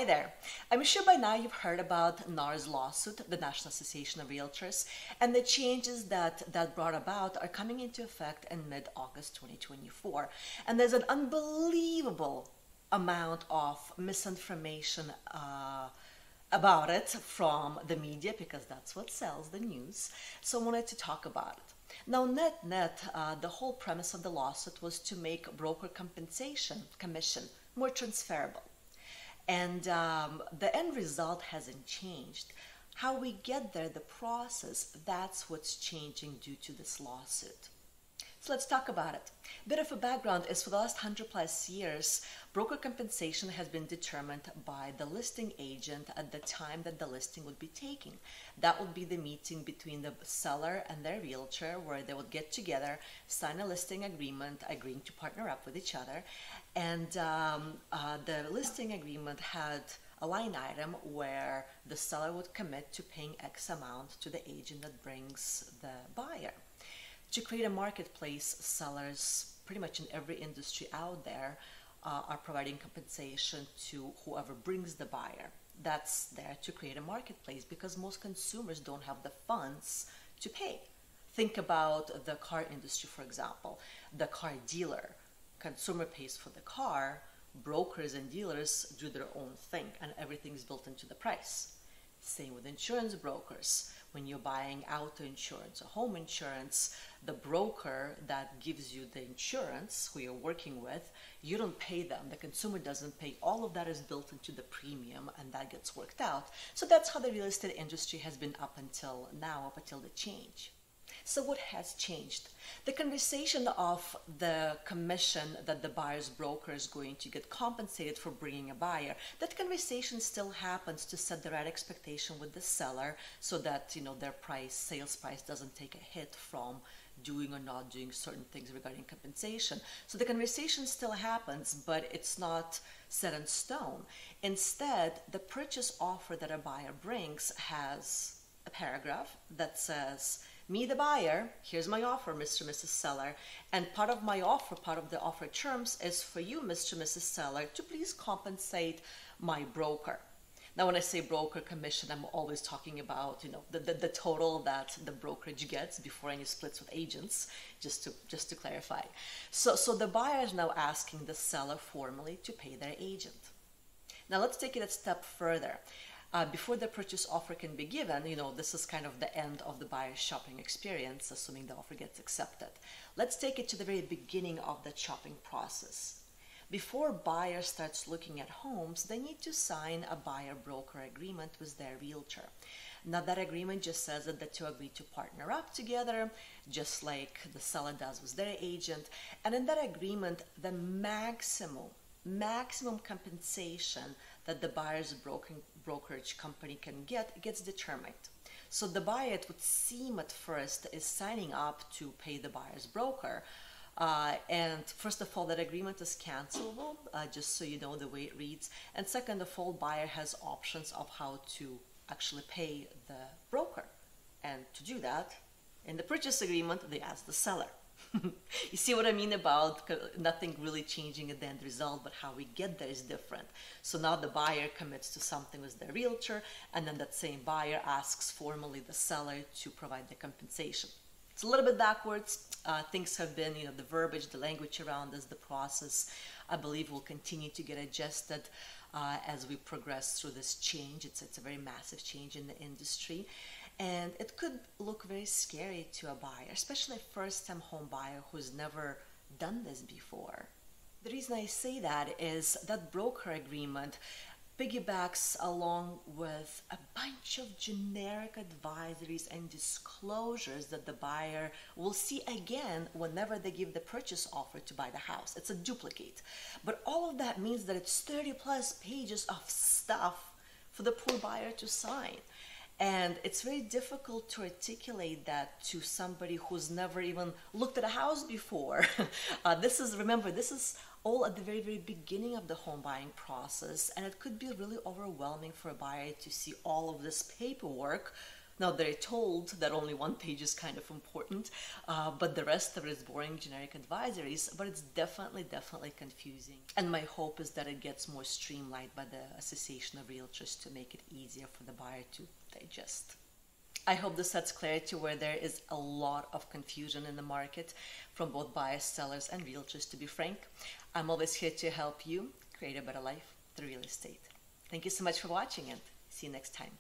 there. I'm sure by now you've heard about NAR's lawsuit, the National Association of Realtors, and the changes that brought about are coming into effect in mid-August 2024. And there's an unbelievable amount of misinformation about it from the media, because that's what sells the news. So I wanted to talk about it. Now, net, the whole premise of the lawsuit was to make broker compensation commission more transferable. And the end result hasn't changed. How we get there, the process, that's what's changing due to this lawsuit. So let's talk about it. A bit of a background is for the last 100+ years, broker compensation has been determined by the listing agent at the time that the listing would be taking. That would be the meeting between the seller and their realtor, where they would get together, sign a listing agreement, agreeing to partner up with each other. And the listing agreement had a line item where the seller would commit to paying X amount to the agent that brings the buyer. To create a marketplace, sellers pretty much in every industry out there are providing compensation to whoever brings the buyer. That's there to create a marketplace because most consumers don't have the funds to pay. Think about the car industry, for example. The car dealer, consumer pays for the car, brokers and dealers do their own thing, and everything is built into the price. Same with insurance brokers. When you're buying auto insurance or home insurance, the broker that gives you the insurance, who you're working with, you don't pay them. The consumer doesn't pay. All of that is built into the premium, and that gets worked out. So that's how the real estate industry has been up until now, up until the change. So what has changed? The conversation of the commission that the buyer's broker is going to get compensated for bringing a buyer, that conversation still happens to set the right expectation with the seller so that, their sales price doesn't take a hit from doing or not doing certain things regarding compensation. So the conversation still happens, but it's not set in stone. Instead, the purchase offer that a buyer brings has a paragraph that says, "Me, the buyer, here's my offer, Mr. and Mrs. Seller, and part of my offer, part of the offer terms is for you, Mr. and Mrs. Seller, to please compensate my broker." Now, when I say broker commission, I'm always talking about, the total that the brokerage gets before any splits with agents, just to clarify. So the buyer is now asking the seller formally to pay their agent. Now, let's take it a step further. Before the purchase offer can be given, this is kind of the end of the buyer's shopping experience, assuming the offer gets accepted. Let's take it to the very beginning of the shopping process. Before buyer starts looking at homes, they need to sign a buyer-broker agreement with their realtor. Now, that agreement just says that the two agree to partner up together, just like the seller does with their agent. And in that agreement, the maximum compensation that the buyer's brokerage company can get gets determined. So the buyer, it would seem at first, is signing up to pay the buyer's broker. And first of all, that agreement is cancelable, just so you know the way it reads. And second of all, buyer has options of how to actually pay the broker. And to do that, in the purchase agreement, they ask the seller. You see what I mean about nothing really changing at the end result, but how we get there is different. So now the buyer commits to something with their realtor, and then that same buyer asks formally the seller to provide the compensation. It's a little bit backwards. Things have been, the verbiage, the language around this, the process, I believe will continue to get adjusted as we progress through this change. It's a very massive change in the industry. And it could look very scary to a buyer, especially a first-time home buyer who's never done this before. The reason I say that is that broker agreement piggybacks along with a bunch of generic advisories and disclosures that the buyer will see again whenever they give the purchase offer to buy the house. It's a duplicate. But all of that means that it's 30+ pages of stuff for the poor buyer to sign. And it's very difficult to articulate that to somebody who's never even looked at a house before. This is all at the very, very beginning of the home buying process, and it could be really overwhelming for a buyer to see all of this paperwork Now they're told that only one page is kind of important, but the rest of it is boring generic advisories, but it's definitely confusing. And my hope is that it gets more streamlined by the Association of Realtors to make it easier for the buyer to digest. I hope this sets clarity where there is a lot of confusion in the market from both buyers, sellers, and realtors, to be frank. I'm always here to help you create a better life through real estate. Thank you so much for watching, and see you next time.